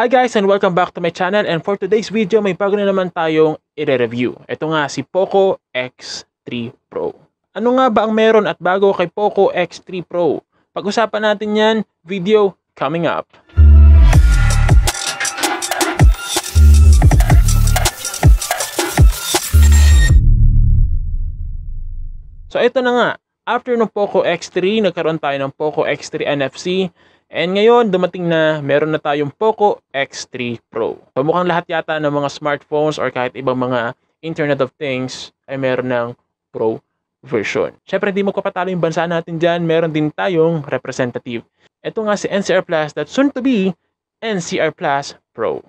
Hi guys and welcome back to my channel, and for today's video may bago na naman tayong i-review. Ito nga si POCO X3 Pro. Ano nga ba ang meron at bago kay POCO X3 Pro? Pag-usapan natin yan, video coming up. So ito na nga, after ng POCO X3, nagkaroon tayo ng POCO X3 NFC. And ngayon, dumating na, meron na tayong POCO X3 Pro. So mukhang lahat yata ng mga smartphones or kahit ibang mga Internet of Things ay meron ng Pro version. Syempre, hindi magpapatalo yung bansa natin dyan. Meron din tayong representative. Ito nga si NCR Plus, that soon to be NCR Plus Pro.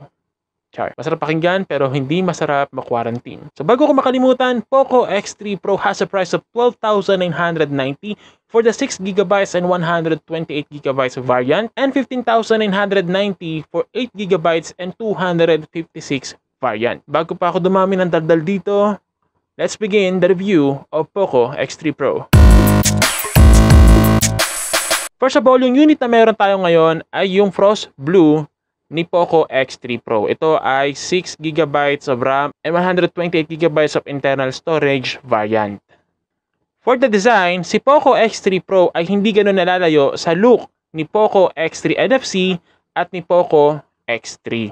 Char. Masarap pakinggan pero hindi masarap ma-quarantine. So bago ko makalimutan, POCO X3 Pro has a price of 12,990 for the 6GB and 128GB variant and 15,990 for 8GB and 256 variant. Bago pa ako dumami ng daldal dito, let's begin the review of POCO X3 Pro. First of all, yung unit na meron tayo ngayon ay yung Frost Blue ni POCO X3 Pro. Ito ay 6GB of RAM and 128GB of internal storage variant. For the design, si POCO X3 Pro ay hindi ganoon nalalayo sa look ni POCO X3 NFC at ni POCO X3.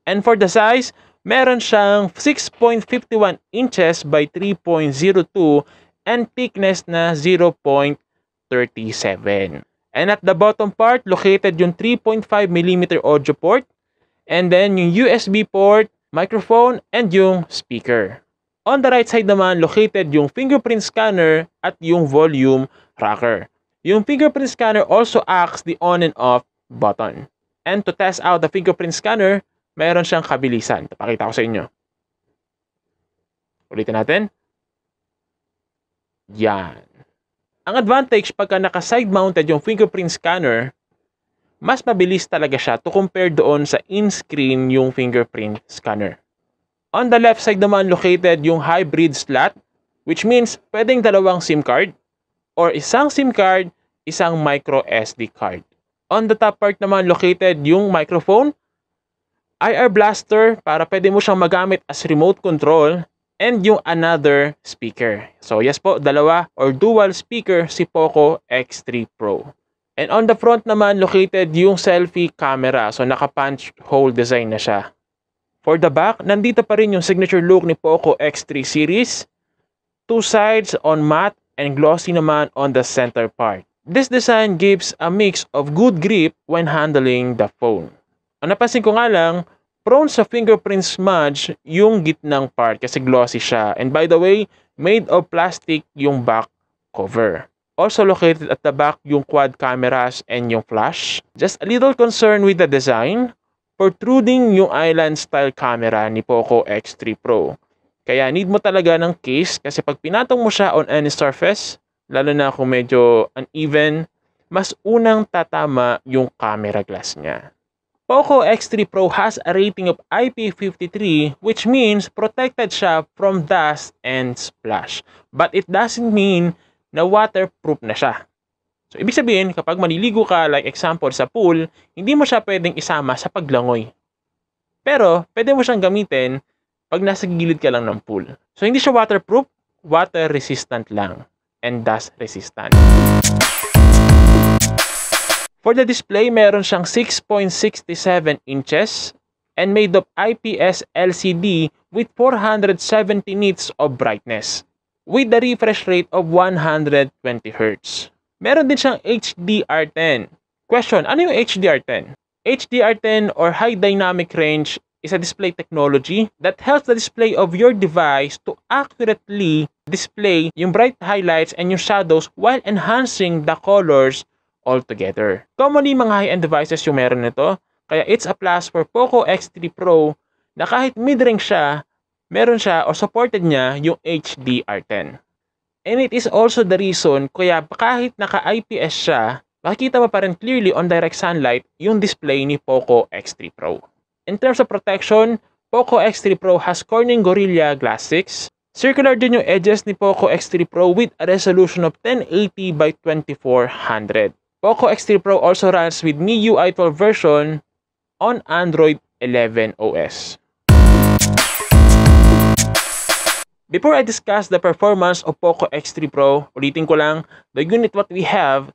And for the size, meron siyang 6.51 inches by 3.02 and thickness na 0.37. And at the bottom part, located yung 3.5mm audio port, and then yung USB port, microphone, and yung speaker. On the right side naman, located yung fingerprint scanner at yung volume rocker. Yung fingerprint scanner also acts the on and off button. And to test out the fingerprint scanner, mayroon siyang kabilisan. Papakita ko sa inyo. Ulitin natin. Yan. Ang advantage pagka naka-side mounted yung fingerprint scanner, mas mabilis talaga siya to compare doon sa in-screen yung fingerprint scanner. On the left side naman located yung hybrid slot, which means pwedeng dalawang SIM card or isang SIM card, isang micro SD card. On the top part naman located yung microphone, IR blaster para pwede mo siyang magamit as remote control, and yung another speaker. So yes po, dalawa or dual speaker si POCO X3 Pro. And on the front naman, located yung selfie camera. So naka-punch hole design na siya. For the back, nandito pa rin yung signature look ni POCO X3 series. Two sides on matte and glossy naman on the center part. This design gives a mix of good grip when handling the phone. Ang napansin ko nga lang, prone sa fingerprint smudge yung gitnang part kasi glossy siya. And by the way, made of plastic yung back cover. Also located at the back yung quad cameras and yung flash. Just a little concern with the design. Protruding yung island style camera ni POCO X3 Pro. Kaya need mo talaga ng case kasi pag pinatong mo siya on any surface, lalo na kung medyo uneven, mas unang tatama yung camera glass niya. POCO X3 Pro has a rating of IP53, which means protected siya from dust and splash. But it doesn't mean na waterproof na siya. So, ibig sabihin, kapag maliligo ka, like example sa pool, hindi mo siya pwedeng isama sa paglangoy. Pero, pwede mo siyang gamitin pag nasa gilid ka lang ng pool. So, hindi siya waterproof, water resistant lang, and dust resistant. For the display, meron siyang 6.67 inches and made of IPS LCD with 470 nits of brightness with the refresh rate of 120Hz. Meron din siyang HDR10. Question, ano yung HDR10? HDR10 or High Dynamic Range is a display technology that helps the display of your device to accurately display yung bright highlights and yung shadows while enhancing the colors altogether. Commonly, mga high-end devices yung meron nito, kaya it's a plus for POCO X3 Pro na kahit mid-range siya, meron siya o supported niya yung HDR10. And it is also the reason kaya kahit naka-IPS siya, makikita mo pa rin clearly on direct sunlight yung display ni POCO X3 Pro. In terms of protection, POCO X3 Pro has Corning Gorilla Glass 6. Circular din yung edges ni POCO X3 Pro with a resolution of 1080 by 2400. POCO X3 Pro also runs with MIUIv12 version on Android 11 OS. Before I discuss the performance of POCO X3 Pro, ulitin ko lang, the unit what we have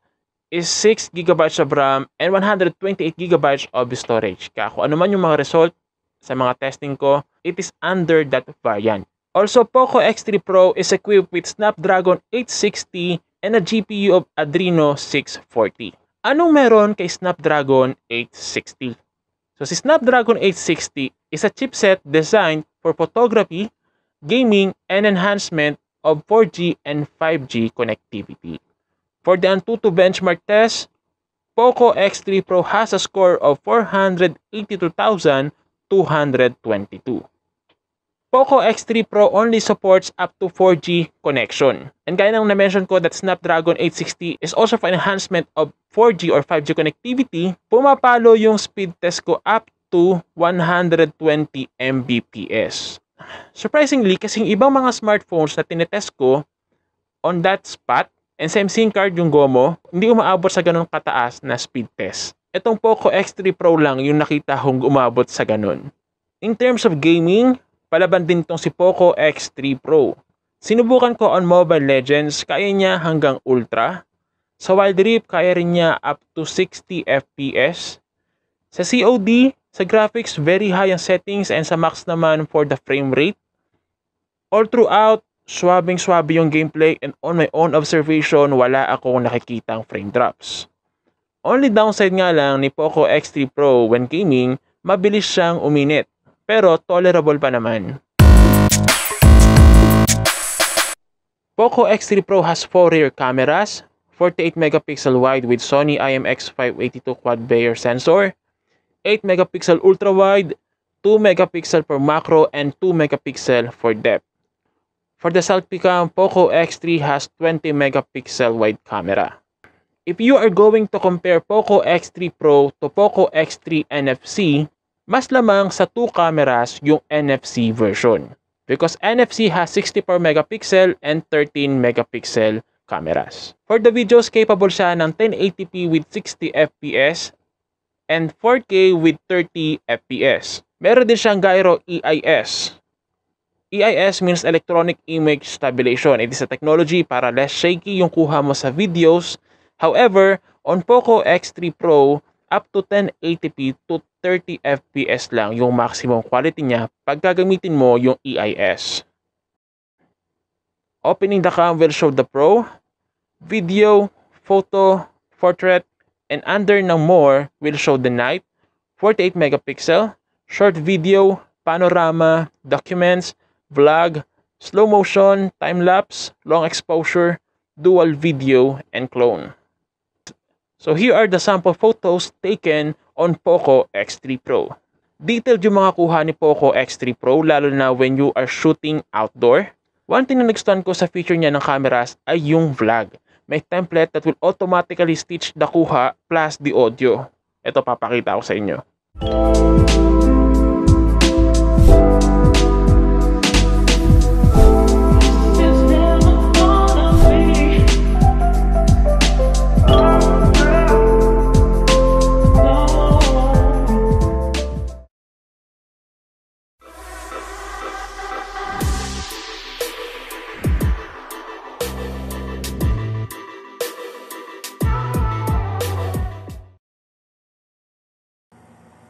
is 6GB of RAM and 128GB of storage. Kaya kung ano man yung mga result sa mga testing ko, it is under that variant. Also, POCO X3 Pro is equipped with Snapdragon 860 and a GPU of Adreno 640. Anong meron kay Snapdragon 860? So si Snapdragon 860 is a chipset designed for photography, gaming, and enhancement of 4G and 5G connectivity. For the Antutu benchmark test, POCO X3 Pro has a score of 482,222. POCO X3 Pro only supports up to 4G connection. And gaya nang na-mention ko that Snapdragon 860 is also for enhancement of 4G or 5G connectivity, pumapalo yung speed test ko up to 120 Mbps. Surprisingly, kasing ibang mga smartphones na tinetest ko on that spot and same SIM card yung GOMO, hindi umaabot sa ganun kataas na speed test. Itong POCO X3 Pro lang yung nakita kong umabot sa ganun. In terms of gaming, palaban din tong si POCO X3 Pro. Sinubukan ko on Mobile Legends, kaya niya hanggang Ultra. Sa Wild Rift, kaya rin niya up to 60 FPS. Sa COD, sa graphics, very high ang settings and sa max naman for the frame rate. All throughout, swabing-swabe yung gameplay and on my own observation, wala akong nakikitang frame drops. Only downside nga lang ni POCO X3 Pro when gaming, mabilis siyang uminit. Pero tolerable pa naman. POCO X3 Pro has 4 rear cameras, 48MP wide with Sony IMX582 quad Bayer sensor, 8MP ultrawide, 2MP for macro, and 2MP for depth. For the selfie cam, POCO X3 has 20MP wide camera. If you are going to compare POCO X3 Pro to POCO X3 NFC, mas lamang sa 2 cameras yung NFC version. Because NFC has 64MP and 13MP cameras. For the videos, capable siya ng 1080p with 60fps and 4K with 30 FPS. Meron din siyang gyro EIS. EIS means Electronic Image Stabilization. It is a technology para less shaky yung kuha mo sa videos. However, on POCO X3 Pro, up to 1080p to 30 FPS lang yung maximum quality niya pag gagamitin mo yung EIS. Opening the cam will show the Pro, video, photo, portrait, and under ng more will show the night, 48MP, short video, panorama, documents, vlog, slow motion, time-lapse, long exposure, dual video, and clone. So here are the sample photos taken on POCO X3 Pro. Detailed yung mga kuha ni POCO X3 Pro lalo na when you are shooting outdoor. One thing na nagustuhan ko sa feature niya ng cameras ay yung vlog. May template that will automatically stitch the kuha plus the audio. Ito papakita ko sa inyo.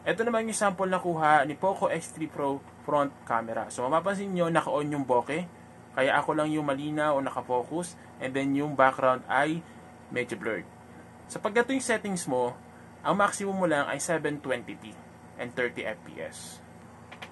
Ito naman yung sample na kuha ni POCO X3 Pro front camera. So mapapansin nyo, naka-on yung bokeh. Kaya ako lang yung malinaw o naka-focus. And then yung background ay medyo blurred. So pag ito yung settings mo, ang maximum mo lang ay 720p and 30 fps.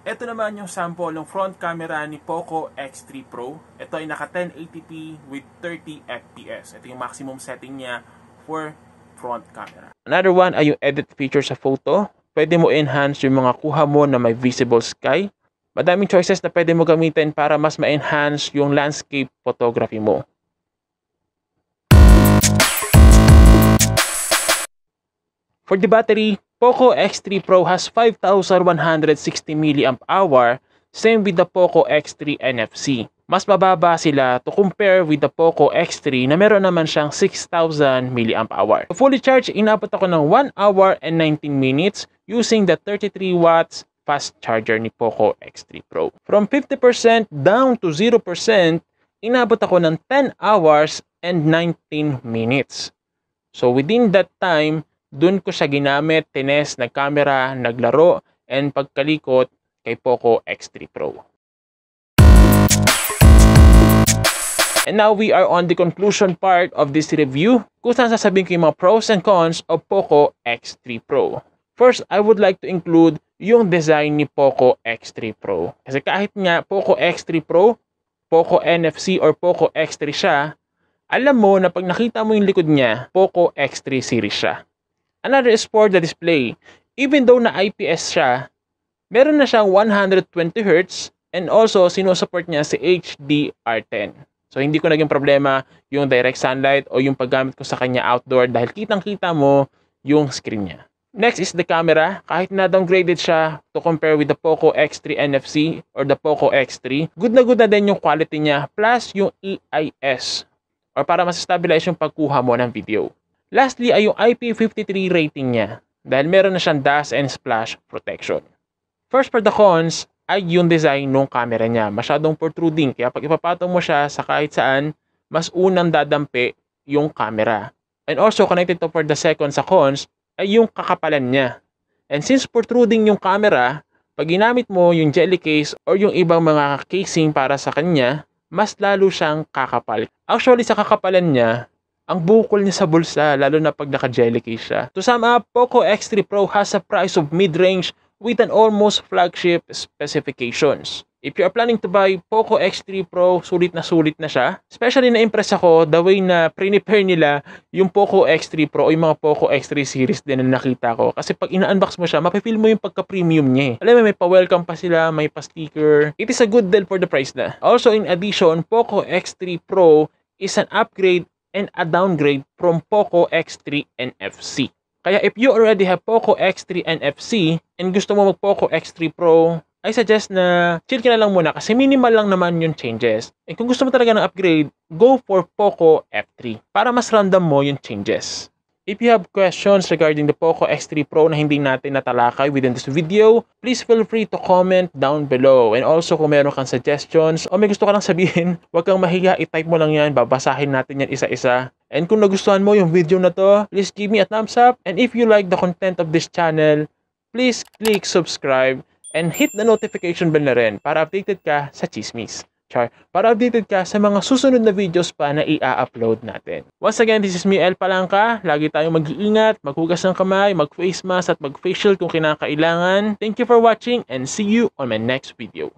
Ito naman yung sample ng front camera ni POCO X3 Pro. Ito ay naka 1080p with 30 fps. Ito yung maximum setting niya for front camera. Another one ay yung edit feature sa photo. Pwede mo enhance yung mga kuha mo na may visible sky. Madaming choices na pwede mo gamitin para mas ma-enhance yung landscape photography mo. For the battery, POCO X3 Pro has 5,160 mAh, same with the POCO X3 NFC. Mas mababa sila to compare with the POCO X3 na meron naman siyang 6,000 mAh. Fully charged, inabot ako ng 1 hour and 19 minutes using the 33 watts fast charger ni POCO X3 Pro. From 50% down to 0%, inabot ako ng 10 hours and 19 minutes. So within that time, dun ko siya ginamit, tinest, nagkamera, naglaro, and pagkalikot kay POCO X3 Pro. And now we are on the conclusion part of this review, kung saan sasabihin ko yung mga pros and cons of POCO X3 Pro. First, I would like to include yung design ni POCO X3 Pro. Kasi kahit nga POCO X3 Pro, POCO NFC or POCO X3 siya, alam mo na pag nakita mo yung likod niya, POCO X3 series siya. Another is for the display. Even though na IPS siya, meron na siyang 120Hz and also sinusupport niya si HDR10. So hindi ko naging problema yung direct sunlight o yung paggamit ko sa kanya outdoor dahil kitang-kita mo yung screen niya. Next is the camera. Kahit na downgraded siya to compare with the POCO X3 NFC or the POCO X3, good na din yung quality niya plus yung EIS or para mas stabilize yung pagkuha mo ng video. Lastly ay yung IP53 rating niya dahil meron na siyang dust and splash protection. First for the cons ay yung design ng camera niya. Masyadong protruding. Kaya pag ipapatong mo siya sa kahit saan, mas unang dadampi yung camera. And also connected to for the second sa cons ay yung kakapalan niya. And since protruding yung camera, pag ginamit mo yung jelly case or yung ibang mga casing para sa kanya, mas lalo siyang kakapal. Actually sa kakapalan niya, ang bukol niya sa bulsa, lalo na pag naka-jelly case siya. To sum up, POCO X3 Pro has a price of mid-range with an almost flagship specifications. If you are planning to buy POCO X3 Pro, sulit na siya. Especially na-impress ako the way na prepare nila yung POCO X3 Pro o yung mga POCO X3 series din na nakita ko. Kasi pag ina-unbox mo siya, mapifeel mo yung pagka-premium niya eh. Alam mo, may pa-welcome pa sila, may pa-sticker. It is a good deal for the price na. Also, in addition, POCO X3 Pro is an upgrade and a downgrade from POCO X3 NFC. Kaya if you already have POCO X3 NFC and gusto mo mag-POCO X3 Pro, I suggest na chill ka na lang muna kasi minimal lang naman yung changes. And kung gusto mo talaga ng upgrade, go for POCO F3 para mas random mo yung changes. If you have questions regarding the POCO X3 Pro na hindi natin natalakay within this video, please feel free to comment down below. And also kung meron kang suggestions o may gusto ka lang sabihin, huwag kang mahiya, i-type mo lang yan, babasahin natin yan isa-isa. And kung nagustuhan mo yung video na to, please give me a thumbs up. And if you like the content of this channel, please click subscribe and hit the notification bell na rin para updated ka sa chismis. Para updated ka sa mga susunod na videos pa na i-upload natin. Once again, this is me, El Palangka. Lagi tayong mag-iingat, maghugas ng kamay, mag-face mask at mag-facial kung kinakailangan. Thank you for watching and see you on my next video.